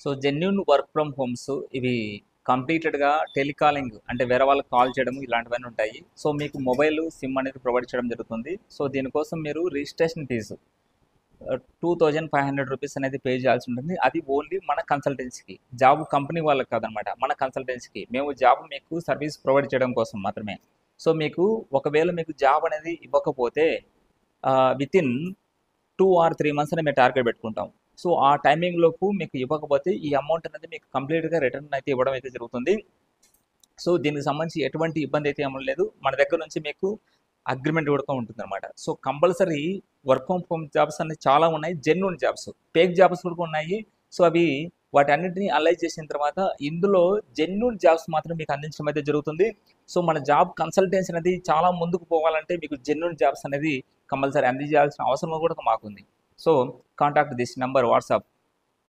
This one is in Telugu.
So genuine work from homes ఇవి కంప్లీటెడ్గా టెలికాలింగ్ అంటే వేరే వాళ్ళకి కాల్ చేయడం ఇలాంటివన్నీ ఉంటాయి. సో మీకు మొబైల్ సిమ్ అనేది ప్రొవైడ్ చేయడం జరుగుతుంది. సో దీనికోసం మీరు రిజిస్ట్రేషన్ ఫీజు 2500 రూపీస్ అనేది పే చేయాల్సి ఉంటుంది. అది ఓన్లీ మన కన్సల్టెన్సీకి, జాబ్ కంపెనీ వాళ్ళకి కాదనమాట, మన కన్సల్టెన్సీకి. మేము జాబ్ మీకు సర్వీస్ ప్రొవైడ్ చేయడం కోసం మాత్రమే. సో మీకు ఒకవేళ మీకు జాబ్ అనేది ఇవ్వకపోతే వితిన్ 2 or 3 మంత్స్ అని మేము టార్గెట్ పెట్టుకుంటాం. సో ఆ టైమింగ్ లోపు మీకు ఇవ్వకపోతే ఈ అమౌంట్ అనేది మీకు కంప్లీట్గా రిటర్న్ అయితే ఇవ్వడం అయితే జరుగుతుంది. సో దీనికి సంబంధించి ఎటువంటి ఇబ్బంది అయితే ఏమీ లేదు. మన దగ్గర నుంచి మీకు అగ్రిమెంట్ కూడా ఉంటుంది అనమాట. So compulsory work from home jobs అనేది చాలా ఉన్నాయి, జెన్యూన్ జాబ్స్, ఫేక్ జాబ్స్ కూడా ఉన్నాయి. సో అవి వాటి అన్నింటినీ అనలైజ్ చేసిన తర్వాత ఇందులో జెన్యూన్ జాబ్స్ మాత్రం మీకు అందించడం అయితే జరుగుతుంది. సో మన జాబ్ కన్సల్టెన్సీ అనేది చాలా ముందుకు పోవాలంటే మీకు జెన్యూన్ జాబ్స్ అనేది కంపల్సరీ అందజేయాల్సిన అవసరం కూడా మాకుంది. So contact this number WhatsApp